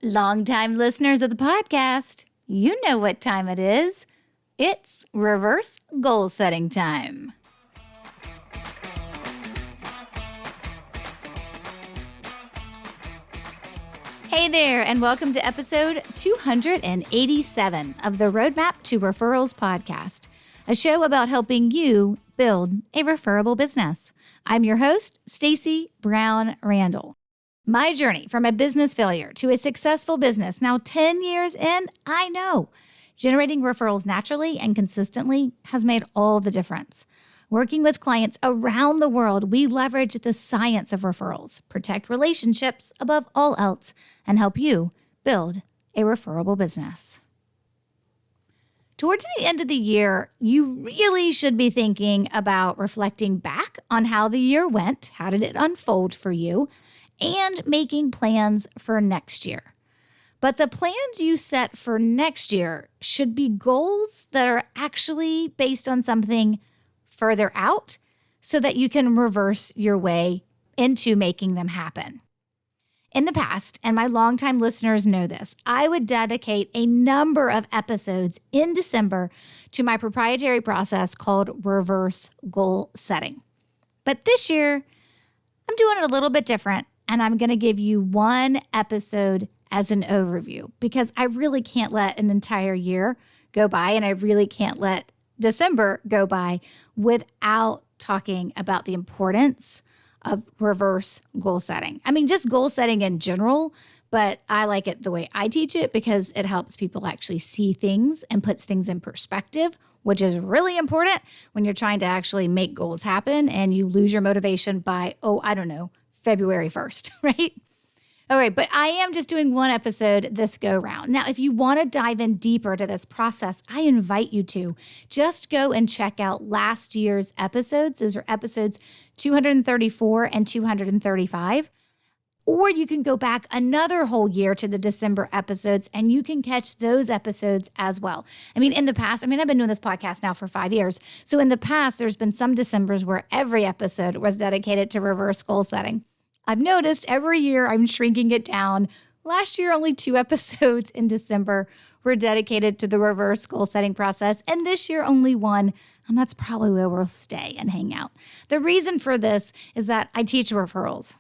Longtime listeners of the podcast, you know what time it is. It's reverse goal setting time. Hey there, and welcome to episode 287 of the Roadmap to Referrals podcast, a show about helping you build a referable business. I'm your host, Stacey Brown Randall. My journey from a business failure to a successful business, now 10 years in, I know generating referrals naturally and consistently has made all the difference. Working with clients around the world, we leverage the science of referrals, protect relationships above all else, and help you build a referable business. Towards the end of the year, you really should be thinking about reflecting back on how the year went, how did it unfold for you, and making plans for next year. But the plans you set for next year should be goals that are actually based on something further out so that you can reverse your way into making them happen. In the past, and my longtime listeners know this, I would dedicate a number of episodes in December to my proprietary process called reverse goal setting. But this year, I'm doing it a little bit different. And I'm going to give you one episode as an overview because I really can't let an entire year go by and I really can't let December go by without talking about the importance of reverse goal setting. I mean, just goal setting in general, but I like it the way I teach it because it helps people actually see things and puts things in perspective, which is really important when you're trying to actually make goals happen and you lose your motivation by, February 1st, right? All right, but I am just doing one episode this go round. Now, if you want to dive in deeper to this process, I invite you to just go and check out last year's episodes. Those are episodes 234 and 235. Or you can go back another whole year to the December episodes and you can catch those episodes as well. I mean, in the past, I've been doing this podcast now for 5 years. So in the past, there's been some Decembers where every episode was dedicated to reverse goal setting. I've noticed every year I'm shrinking it down. Last year, only 2 episodes in December were dedicated to the reverse goal setting process. And this year, only 1. And that's probably where we'll stay and hang out. The reason for this is that I teach referrals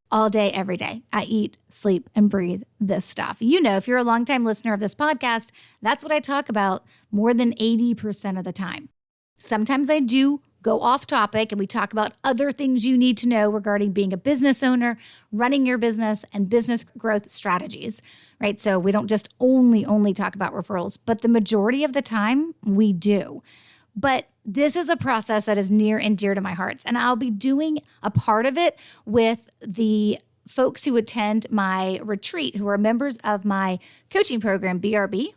all day, every day. I eat, sleep, and breathe this stuff. You know, if you're a longtime listener of this podcast, that's what I talk about more than 80% of the time. Sometimes I do go off topic and we talk about other things you need to know regarding being a business owner, running your business, and business growth strategies, right? So we don't just only talk about referrals, but the majority of the time we do. But this is a process that is near and dear to my heart, and I'll be doing a part of it with the folks who attend my retreat, who are members of my coaching program, BRB.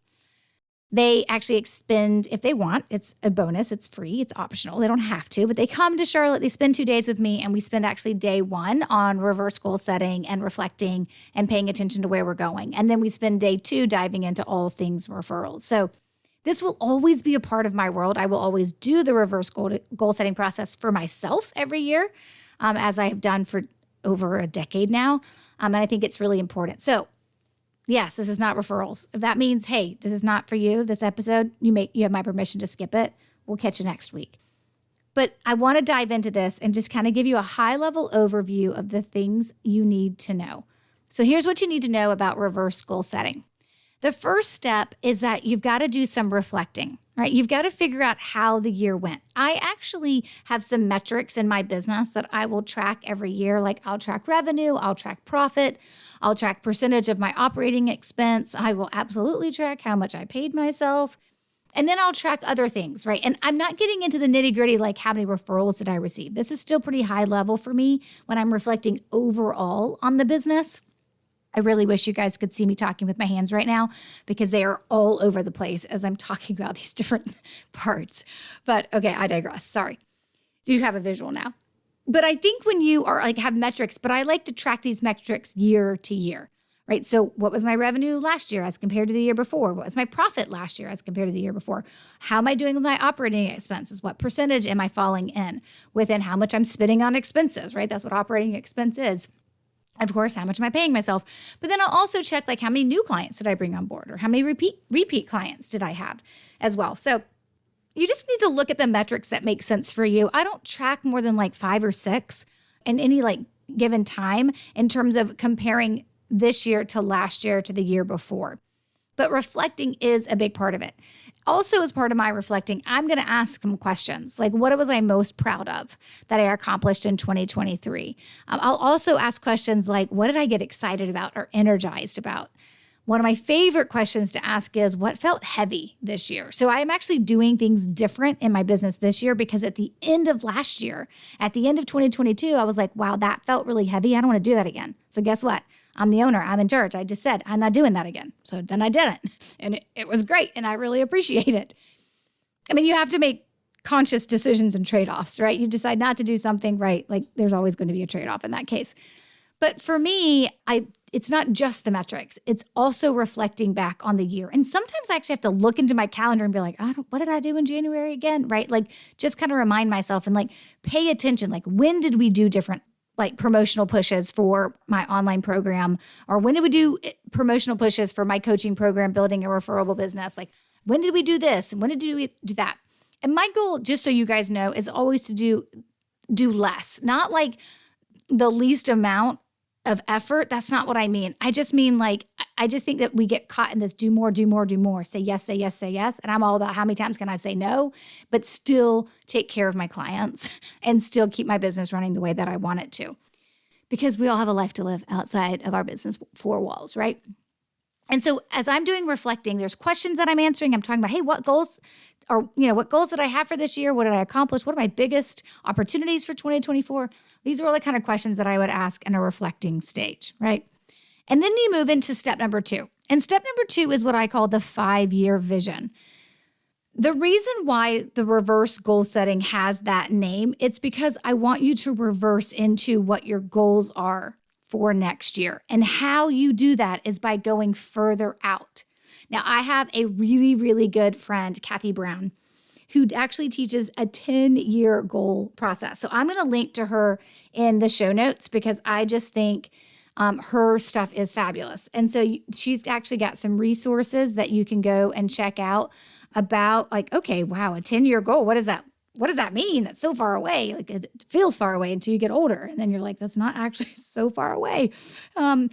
They actually spend, if they want, it's a bonus, it's free, it's optional, they don't have to, but they come to Charlotte, they spend 2 days with me, and we spend actually day 1 on reverse goal setting and reflecting and paying attention to where we're going. And then we spend day 2 diving into all things referrals. So this will always be a part of my world. I will always do the reverse goal setting process for myself every year, as I have done for over a decade now. And I think it's really important. So yes, this is not referrals. If that means, hey, this is not for you, this episode, you have my permission to skip it. We'll catch you next week. But I want to dive into this and just kind of give you a high-level overview of the things you need to know. So here's what you need to know about reverse goal setting. The first step is that you've got to do some reflecting, right? You've got to figure out how the year went. I actually have some metrics in my business that I will track every year. Like I'll track revenue, I'll track profit, I'll track percentage of my operating expense. I will absolutely track how much I paid myself. And then I'll track other things, right? And I'm not getting into the nitty gritty, like how many referrals did I receive? This is still pretty high level for me when I'm reflecting overall on the business. I really wish you guys could see me talking with my hands right now because they are all over the place as I'm talking about these different parts. But okay, I digress. Sorry. You have a visual now. But I think when you are have metrics, but I like to track these metrics year to year, right? So what was my revenue last year as compared to the year before? What was my profit last year as compared to the year before? How am I doing with my operating expenses? What percentage am I falling in within how much I'm spending on expenses, right? That's what operating expense is. Of course, how much am I paying myself? But then I'll also check like how many new clients did I bring on board, or how many repeat clients did I have as well. So you just need to look at the metrics that make sense for you. I don't track more than like 5 or 6 in any like given time in terms of comparing this year to last year to the year before. But reflecting is a big part of it. Also, as part of my reflecting, I'm going to ask some questions like, what was I most proud of that I accomplished in 2023? I'll also ask questions like, what did I get excited about or energized about? One of my favorite questions to ask is, what felt heavy this year? So I am actually doing things different in my business this year because at the end of last year, at the end of 2022, I was like, wow, that felt really heavy. I don't want to do that again. So guess what? I'm the owner. I'm in charge. I just said, I'm not doing that again. So then I didn't. And it was great. And I really appreciate it. I mean, you have to make conscious decisions and trade-offs, right? You decide not to do something, right? Like there's always going to be a trade-off in that case. But for me, it's not just the metrics. It's also reflecting back on the year. And sometimes I actually have to look into my calendar and be like, what did I do in January again? Right? Like just kind of remind myself and like pay attention. Like when did we do different like promotional pushes for my online program? Or when did we do promotional pushes for my coaching program, building a referable business? Like when did we do this? And when did we do that? And my goal, just so you guys know, is always to do less, not like the least amount of effort. That's not what I mean. I just mean like, I just think that we get caught in this do more, do more, do more, say yes, say yes, say yes. And I'm all about how many times can I say no, but still take care of my clients and still keep my business running the way that I want it to. Because we all have a life to live outside of our business 4 walls, right? And so as I'm doing reflecting, there's questions that I'm answering. I'm talking about, hey, what goals did I have for this year? What did I accomplish? What are my biggest opportunities for 2024? These are all the kind of questions that I would ask in a reflecting stage, right? And then you move into step number 2. And step number 2 is what I call the 5-year vision. The reason why the reverse goal setting has that name, it's because I want you to reverse into what your goals are for next year. And how you do that is by going further out. Now, I have a really, really good friend, Kathy Brown, who actually teaches a 10-year goal process. So I'm going to link to her in the show notes because I just think her stuff is fabulous. And so she's actually got some resources that you can go and check out about like, okay, wow, a 10-year goal. What does that mean? That's so far away. Like it feels far away until you get older. And then you're like, that's not actually so far away. So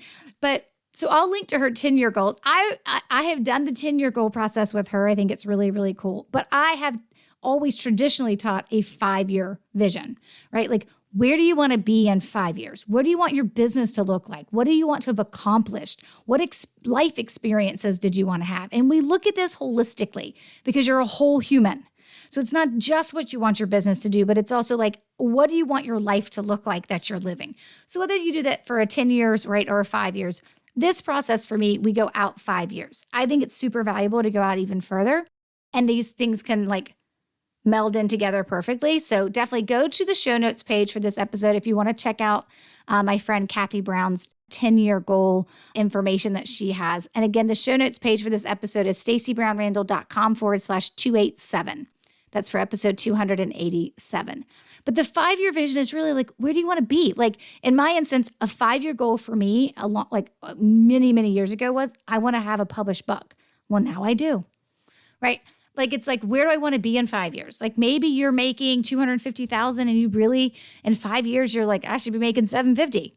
I'll link to her 10-year goals. I have done the 10-year goal process with her. I think it's really, really cool. But I have always traditionally taught a 5-year vision, right? Like, where do you want to be in 5 years? What do you want your business to look like? What do you want to have accomplished? What life experiences did you want to have? And we look at this holistically because you're a whole human. So it's not just what you want your business to do, but it's also like, what do you want your life to look like that you're living? So whether you do that for a 10 years, right, or 5 years, this process for me, we go out 5 years. I think it's super valuable to go out even further. And these things can like meld in together perfectly. So definitely go to the show notes page for this episode if you want to check out my friend Kathy Brown's 10-year goal information that she has. And again, the show notes page for this episode is stacybrownrandall.com/287. That's for episode 287. But the 5-year vision is really like, where do you want to be? Like in my instance, a 5-year goal for me, many, many years ago was, I want to have a published book. Well, now I do, right? Like, it's like, where do I want to be in 5 years? Like maybe you're making $250,000 and you really, in 5 years, you're like, I should be making $750,000,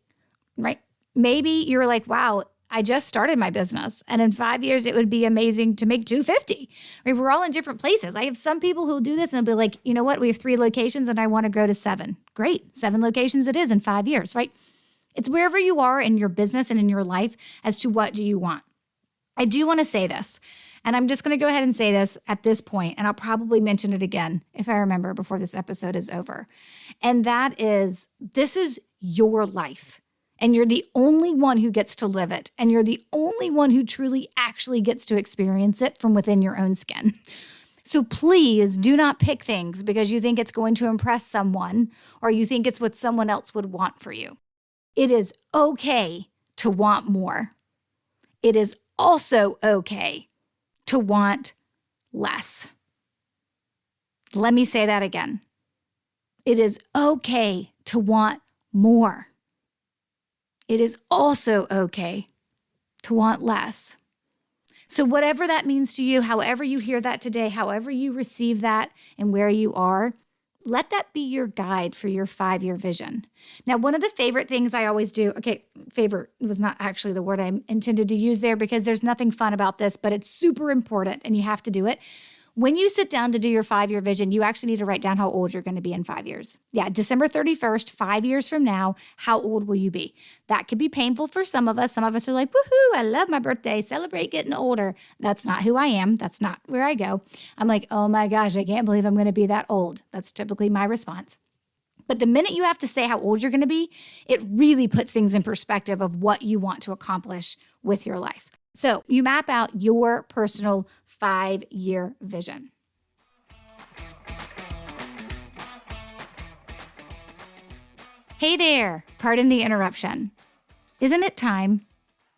right? Maybe you're like, wow, I just started my business. And in 5 years, it would be amazing to make $250,000. Right? We're all in different places. I have some people who'll do this and they'll be like, you know what? We have 3 locations and I want to grow to 7. Great. 7 locations it is in 5 years, right? It's wherever you are in your business and in your life as to what do you want. I do want to say this, and I'm just going to go ahead and say this at this point, and I'll probably mention it again if I remember before this episode is over. And that is, this is your life. And you're the only one who gets to live it. And you're the only one who truly actually gets to experience it from within your own skin. So please do not pick things because you think it's going to impress someone or you think it's what someone else would want for you. It is okay to want more. It is also okay to want less. Let me say that again. It is okay to want more. it is also okay to want less. So whatever that means to you, however you hear that today, however you receive that and where you are, let that be your guide for your 5-year vision. Now, one of the favorite things I always do, favorite was not actually the word I intended to use there because there's nothing fun about this, but it's super important and you have to do it. When you sit down to do your 5-year vision, you actually need to write down how old you're going to be in 5 years. Yeah, December 31st, 5 years from now, how old will you be? That could be painful for some of us. Some of us are like, woohoo, I love my birthday, celebrate getting older. That's not who I am. That's not where I go. I'm like, oh my gosh, I can't believe I'm going to be that old. That's typically my response. But the minute you have to say how old you're going to be, it really puts things in perspective of what you want to accomplish with your life. So you map out your personal 5-year vision. Hey there, pardon the interruption. Isn't it time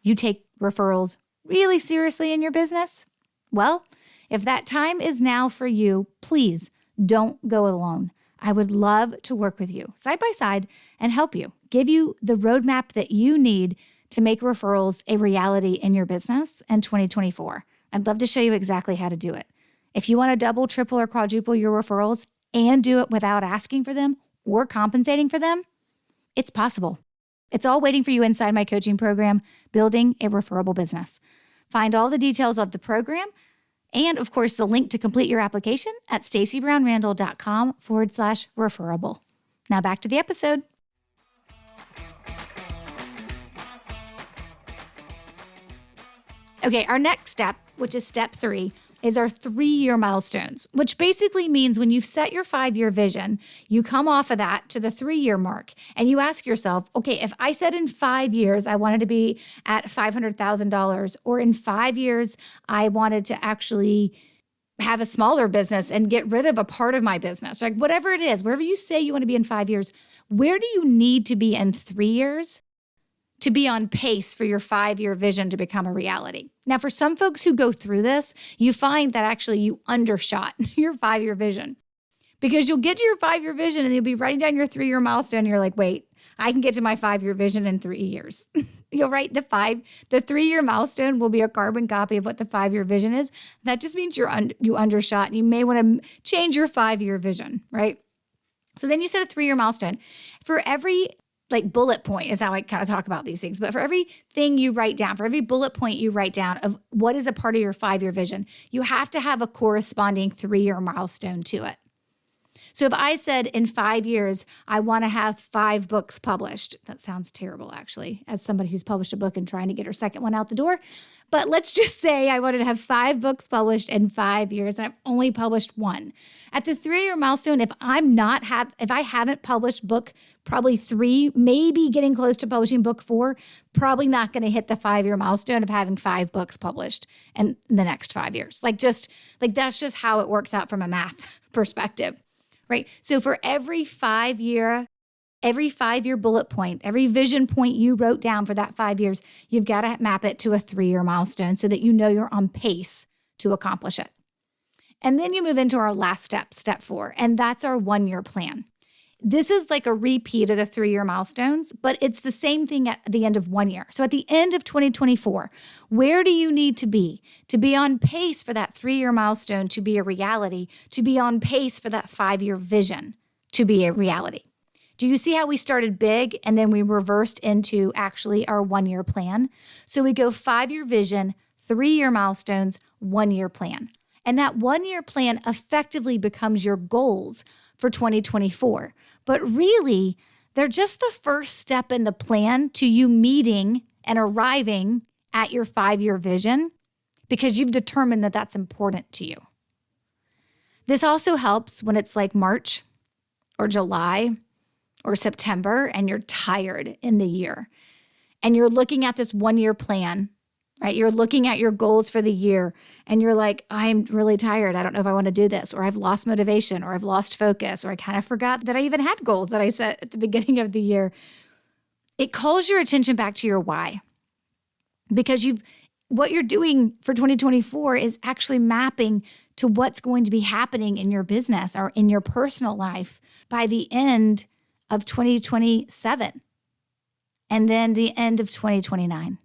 you take referrals really seriously in your business? Well, if that time is now for you, please don't go alone. I would love to work with you side by side and help you, give you the roadmap that you need to make referrals a reality in your business in 2024. I'd love to show you exactly how to do it. If you want to double, triple, or quadruple your referrals and do it without asking for them or compensating for them, it's possible. It's all waiting for you inside my coaching program, Building a Referable Business. Find all the details of the program and, of course, the link to complete your application at stacybrownrandall.com/referable. Now back to the episode. Okay, our next step, which is step 3, is our 3-year milestones, which basically means when you've set your 5-year vision, you come off of that to the 3-year mark and you ask yourself, okay, if I said in 5 years I wanted to be at $500,000, or in 5 years I wanted to actually have a smaller business and get rid of a part of my business, like whatever it is, wherever you say you want to be in 5 years, where do you need to be in 3 years to be on pace for your 5-year vision to become a reality? Now, for some folks who go through this, you find that actually you undershot your 5-year vision, because you'll get to your 5-year vision and you'll be writing down your 3-year milestone. And you're like, wait, I can get to my 5-year vision in 3 years. You'll write the 3-year milestone will be a carbon copy of what the 5-year vision is. That just means you undershot, and you may want to change your 5-year vision, right? So then you set a 3-year milestone. For every bullet point is how I kind of talk about these things. But for everything you write down, for every bullet point you write down of what is a part of your 5-year vision, you have to have a corresponding 3-year milestone to it. So if I said in 5 years, I want to have 5 books published, that sounds terrible, actually, as somebody who's published a book and trying to get her second one out the door. But let's just say I wanted to have 5 books published in 5 years, and I've only published 1. At the 3-year milestone, if I haven't published book probably 3, maybe getting close to publishing book 4, probably not going to hit the 5-year milestone of having 5 books published in the next 5 years. That's just how it works out from a math perspective. Right? So for every 5-year bullet point, every vision point you wrote down for that 5 years, you've got to map it to a 3-year milestone so that you know you're on pace to accomplish it. And then you move into our last step, step 4, and that's our 1-year plan. This is like a repeat of the 3-year milestones, but it's the same thing at the end of 1 year. So at the end of 2024, where do you need to be on pace for that 3-year milestone to be a reality, to be on pace for that 5-year vision to be a reality? Do you see how we started big and then we reversed into actually our 1-year plan? So we go 5-year vision, 3-year milestones, 1-year plan. And that 1-year plan effectively becomes your goals for 2024. But really, they're just the first step in the plan to you meeting and arriving at your 5-year vision, because you've determined that that's important to you. This also helps when it's like March or July or September and you're tired in the year and you're looking at this 1-year plan, right? You're looking at your goals for the year and you're like, I'm really tired. I don't know if I want to do this, or I've lost motivation, or I've lost focus, or I kind of forgot that I even had goals that I set at the beginning of the year. It calls your attention back to your why, because what you're doing for 2024 is actually mapping to what's going to be happening in your business or in your personal life by the end of 2027. and then the end of 2029.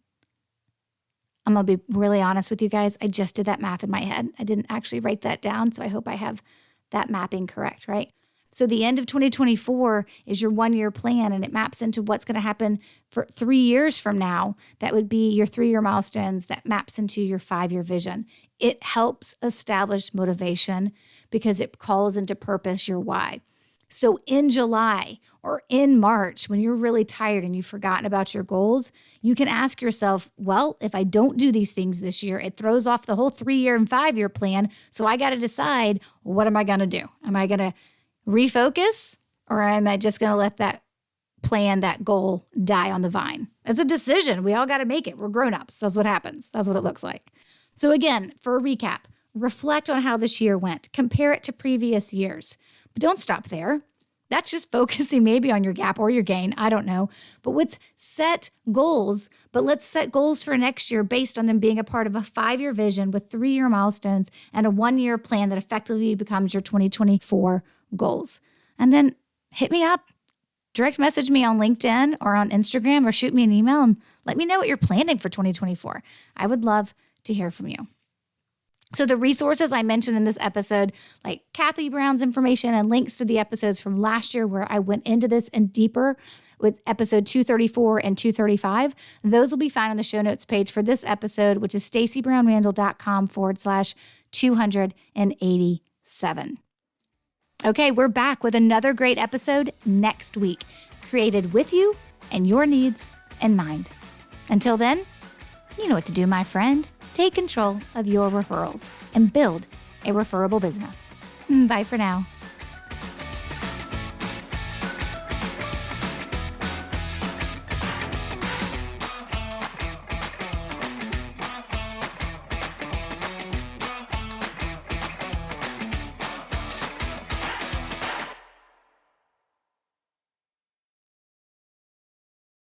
I'm going to be really honest with you guys. I just did that math in my head. I didn't actually write that down, so I hope I have that mapping correct, right? So the end of 2024 is your 1-year plan, and it maps into what's going to happen for 3 years from now. That would be your 3-year milestones. That maps into your 5-year vision. It helps establish motivation because it calls into purpose your why. So in July or in March, when you're really tired and you've forgotten about your goals, you can ask yourself, well, if I don't do these things this year, it throws off the whole 3-year and 5-year plan. So I got to decide, what am I going to do? Am I going to refocus, or am I just going to let that plan, that goal die on the vine? It's a decision. We all got to make it. We're grown-ups. That's what happens. That's what it looks like. So again, for a recap, reflect on how this year went. Compare it to previous years. But don't stop there. That's just focusing maybe on your gap or your gain. I don't know. But let's set goals. But let's set goals for next year based on them being a part of a 5-year vision with 3-year milestones and a 1-year plan that effectively becomes your 2024 goals. And then hit me up. Direct message me on LinkedIn or on Instagram, or shoot me an email and let me know what you're planning for 2024. I would love to hear from you. So the resources I mentioned in this episode, like Kathy Brown's information and links to the episodes from last year where I went into this and deeper with episode 234 and 235, those will be found on the show notes page for this episode, which is stacybrownrandall.com/287. Okay, we're back with another great episode next week, created with you and your needs in mind. Until then, you know what to do, my friend. Take control of your referrals and build a referable business. Bye for now.